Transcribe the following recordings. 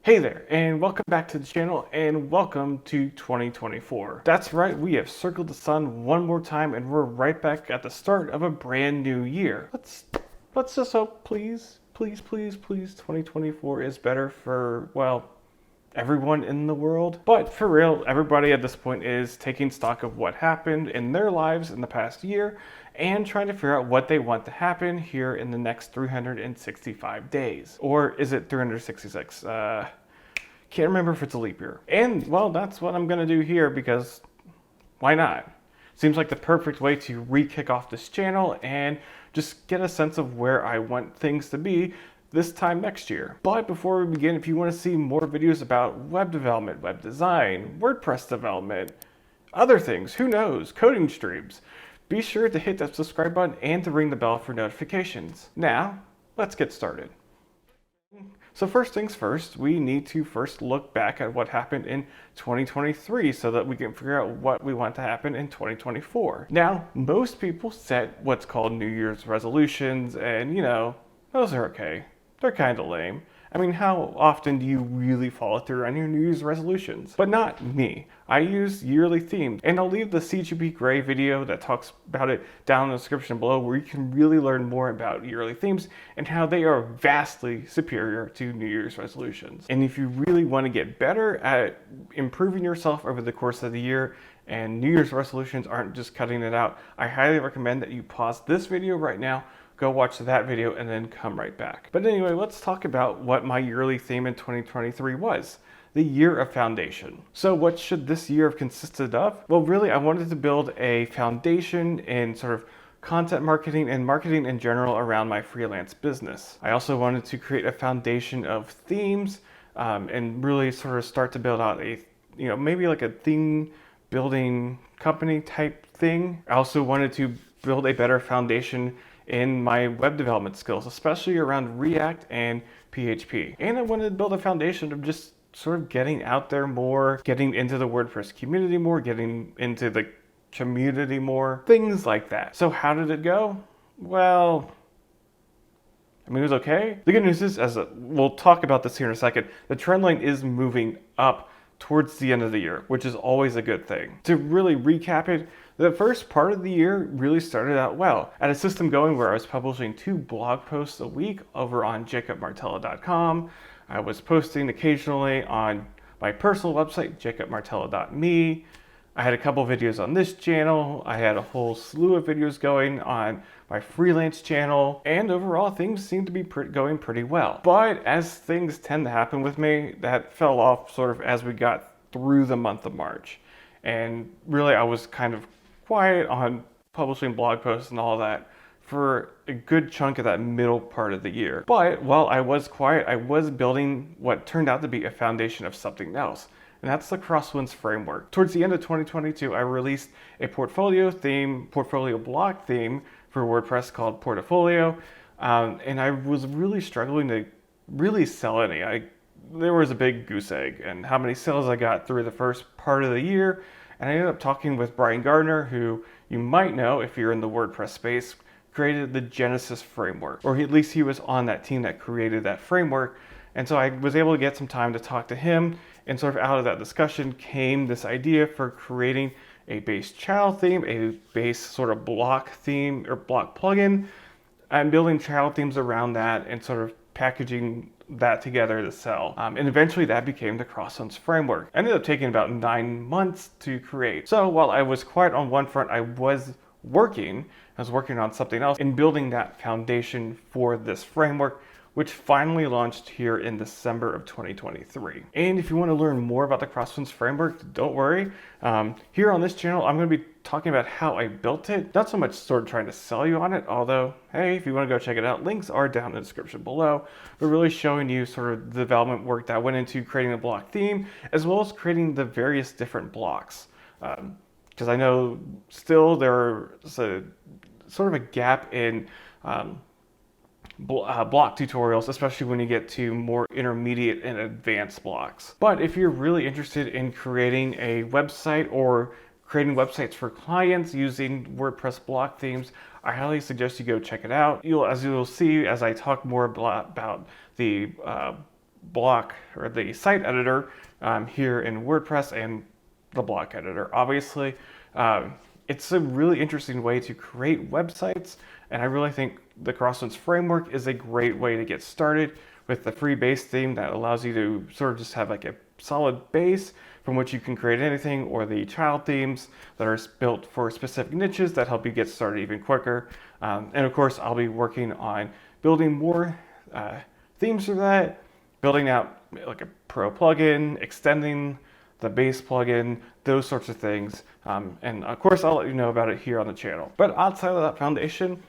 Hey there, and welcome back to the channel, and welcome to 2024. That's right, we have circled the sun one more time, and we're right back at the start of a brand new year. Let's just hope, please, 2024 is better for, well, everyone in the world. But for real, everybody at this point is taking stock of what happened in their lives in the past year and trying to figure out what they want to happen here in the next 365 days. Or is it 366? Can't remember if it's a leap year. And well, that's what I'm gonna do here because why not? Seems like the perfect way to re-kick off this channel and just get a sense of where I want things to be this time next year. But before we begin, if you want to see more videos about web development, web design, WordPress development, other things, who knows, coding streams, be sure to hit that subscribe button and to ring the bell for notifications. Now, let's get started. So first things first, we need to first look back at what happened in 2023 so that we can figure out what we want to happen in 2024. Now, most people set what's called New Year's resolutions, and those are okay. They're kind of lame. I mean, how often do you really follow through on your New Year's resolutions? But not me. I use yearly themes, and I'll leave the CGP Grey video that talks about it down in the description below, where you can really learn more about yearly themes and how they are vastly superior to New Year's resolutions. And if you really want to get better at improving yourself over the course of the year, and New Year's resolutions aren't just cutting it out, I highly recommend that you pause this video right now, go watch that video, and then come right back. But anyway, let's talk about what my yearly theme in 2023 was. The year of foundation. So what should this year have consisted of? Well, really, I wanted to build a foundation in sort of content marketing and marketing in general around my freelance business. I also wanted to create a foundation of themes and really sort of start to build out a, maybe like a theme building company type thing. I also wanted to build a better foundation in my web development skills, especially around React and PHP. And I wanted to build a foundation of just sort of getting out there more, getting into the WordPress community more, getting into the community more, things like that. So how did it go? Well, I mean, it was okay. The good news is, we'll talk about this here in a second, the trend line is moving up towards the end of the year, which is always a good thing. To really recap it, the first part of the year really started out well. I had a system going where I was publishing 2 blog posts a week over on jacobmartella.com. I was posting occasionally on my personal website, jacobmartella.me. I had a couple videos on this channel. I had a whole slew of videos going on my freelance channel, and overall things seemed to be going pretty well. But as things tend to happen with me, that fell off sort of as we got through the month of March. And really, I was kind of quiet on publishing blog posts and all that for a good chunk of that middle part of the year. But while I was quiet, I was building what turned out to be a foundation of something else, and that's the Crosswinds framework. Towards the end of 2022, I released a portfolio block theme for WordPress called Portfolio, and I was really struggling to really sell any. There was a big goose egg, and how many sales I got through the first part of the year. And I ended up talking with Brian Gardner, who you might know if you're in the WordPress space, created the Genesis framework, or at least he was on that team that created that framework. And so I was able to get some time to talk to him, and sort of out of that discussion came this idea for creating a base child theme, a base sort of block theme or block plugin, and building child themes around that and sort of packaging that together to sell. And eventually that became the Crosswinds framework. It ended up taking about 9 months to create. So while I was quiet on one front, I was working on something else in building that foundation for this framework, which finally launched here in December of 2023. And if you want to learn more about the Crosswinds framework, don't worry. Here on this channel, I'm going to be talking about how I built it. Not so much sort of trying to sell you on it, although, hey, if you want to go check it out, links are down in the description below. But really showing you sort of the development work that went into creating a block theme, as well as creating the various different blocks. Because I know still there's a sort of a gap in block tutorials, especially when you get to more intermediate and advanced blocks. But if you're really interested in creating a website or creating websites for clients using WordPress block themes, I highly suggest you go check it out. As you'll see as I talk more about the block or the site editor here in WordPress and the block editor. Obviously, it's a really interesting way to create websites, and I really think the Crosswinds framework is a great way to get started with the free base theme that allows you to sort of just have like a solid base from which you can create anything, or the child themes that are built for specific niches that help you get started even quicker. And of course, I'll be working on building more themes for that, building out like a pro plugin, extending the base plugin, those sorts of things. And of course, I'll let you know about it here on the channel. But outside of that foundation,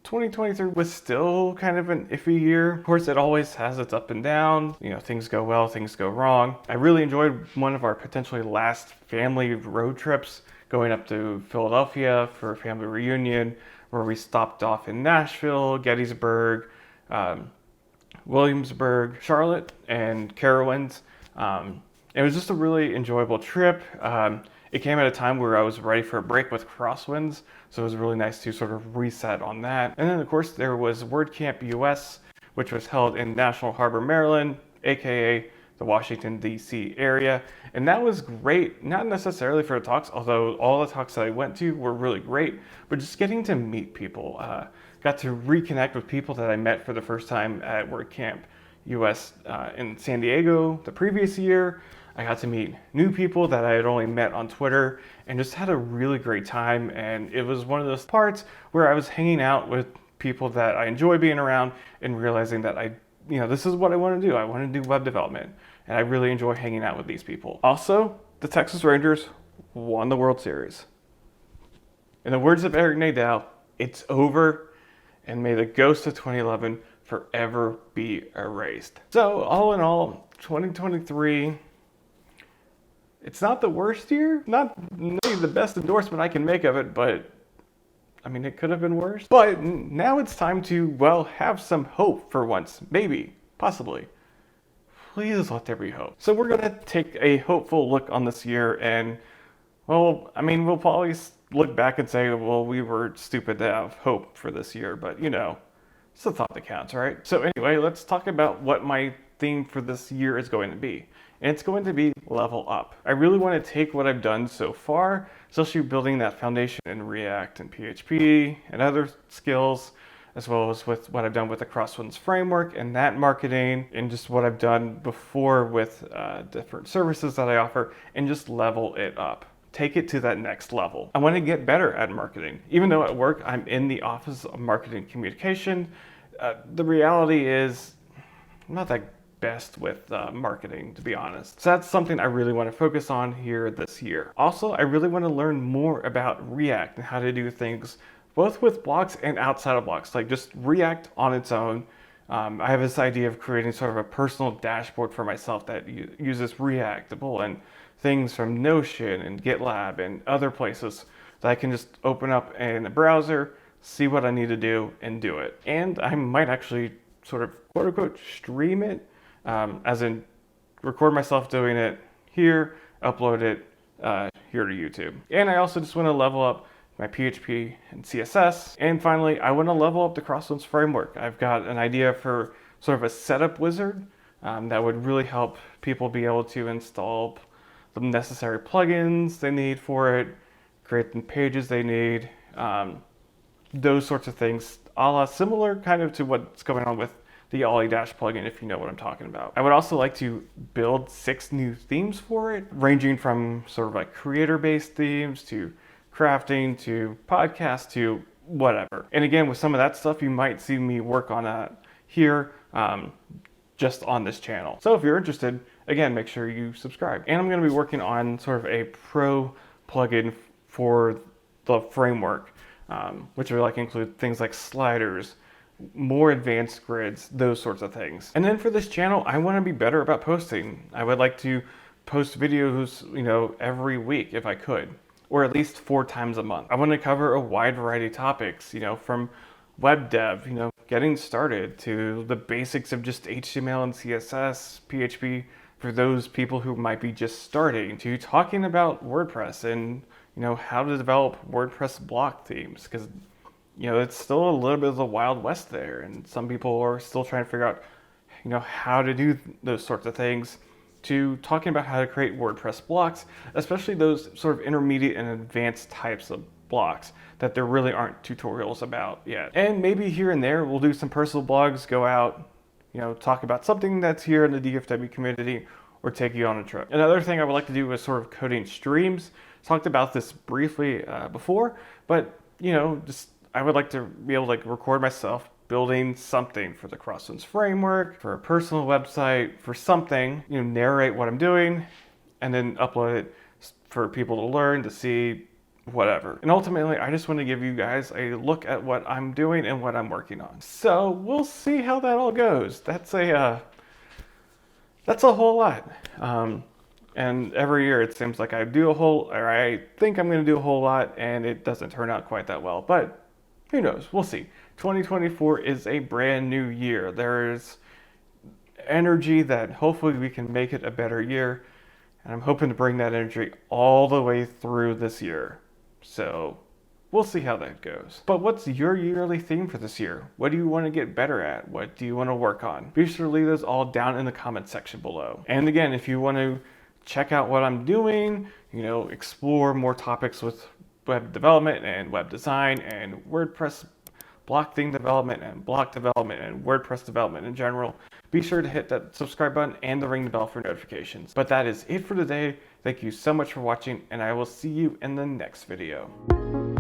2023 was still kind of an iffy year. Of course, it always has its up and down. You know, things go well, things go wrong. I really enjoyed one of our potentially last family road trips, going up to Philadelphia for a family reunion, where we stopped off in Nashville, Gettysburg, Williamsburg, Charlotte, and Carowinds. It was just a really enjoyable trip. It came at a time where I was ready for a break with Crosswinds, so it was really nice to sort of reset on that. And then of course there was WordCamp US, which was held in National Harbor, Maryland, aka the Washington DC area. And that was great, not necessarily for the talks, although all the talks that I went to were really great, but just getting to meet people. Got to reconnect with people that I met for the first time at WordCamp US in San Diego the previous year. I got to meet new people that I had only met on Twitter, and just had a really great time. And it was one of those parts where I was hanging out with people that I enjoy being around, and realizing that this is what I want to do. I want to do web development, and I really enjoy hanging out with these people. Also, the Texas Rangers won the World Series. In the words of Eric Nadel, it's over, and may the ghost of 2011 forever be erased. So all in all, 2023, it's not the worst year, not maybe the best endorsement I can make of it, but I mean, it could have been worse. But now it's time to, well, have some hope for once. Maybe, possibly. Please let there be hope. So we're gonna take a hopeful look on this year, and well, I mean, we'll probably look back and say, well, we were stupid to have hope for this year, but you know, it's the thought that counts, right? So anyway, let's talk about what my theme for this year is going to be. And it's going to be level up. I really want to take what I've done so far, especially building that foundation in React and PHP and other skills, as well as with what I've done with the Crosswinds framework and that marketing, and just what I've done before with different services that I offer, and just level it up. Take it to that next level. I want to get better at marketing. Even though at work I'm in the Office of Marketing Communication, the reality is I'm not that best with marketing, to be honest. So that's something I really want to focus on here this year. Also, I really want to learn more about React and how to do things both with blocks and outside of blocks, like just React on its own. I have this idea of creating sort of a personal dashboard for myself that uses Reactable and things from Notion and GitLab and other places that I can just open up in a browser, see what I need to do, and do it. And I might actually sort of quote unquote stream it, as in record myself doing it here, upload it here to YouTube. And I also just want to level up my PHP and CSS. And finally, I want to level up the Crosswinds framework. I've got an idea for sort of a setup wizard that would really help people be able to install the necessary plugins they need for it, create the pages they need, those sorts of things, a la similar kind of to what's going on with the Ollie Dash plugin, if you know what I'm talking about. I would also like to build 6 new themes for it, ranging from sort of like creator-based themes to crafting to podcast to whatever. And again, with some of that stuff, you might see me work on that here, just on this channel. So if you're interested, again, make sure you subscribe. And I'm going to be working on sort of a pro plugin for the framework, which will like include things like sliders, more advanced grids, those sorts of things. And then for this channel, I want to be better about posting. I would like to post videos, every week if I could, or at least 4 times a month. I want to cover a wide variety of topics, from web dev, getting started, to the basics of just HTML and CSS, PHP for those people who might be just starting, to talking about WordPress and, how to develop WordPress block themes, because it's still a little bit of the Wild West there, and some people are still trying to figure out, how to do those sorts of things, to talking about how to create WordPress blocks, especially those sort of intermediate and advanced types of blocks that there really aren't tutorials about yet. And maybe here and there we'll do some personal blogs, go out, talk about something that's here in the DFW community, or take you on a trip. Another thing I would like to do is sort of coding streams. Talked about this briefly before, but I would like to be able to record myself building something for the Crosswinds framework, for a personal website, for something, narrate what I'm doing, and then upload it for people to learn, to see, whatever. And ultimately, I just want to give you guys a look at what I'm doing and what I'm working on. So we'll see how that all goes. That's a whole lot. And every year it seems like I think I'm going to do a whole lot, and it doesn't turn out quite that well. But who knows? We'll see. 2024 is a brand new year. There's energy that hopefully we can make it a better year. And I'm hoping to bring that energy all the way through this year. So we'll see how that goes. But what's your yearly theme for this year? What do you want to get better at? What do you want to work on? Be sure to leave those all down in the comment section below. And again, if you want to check out what I'm doing, explore more topics with web development and web design and WordPress block theme development and block development and WordPress development in general, be sure to hit that subscribe button and the ring the bell for notifications. But that is it for today. Thank you so much for watching, and I will see you in the next video.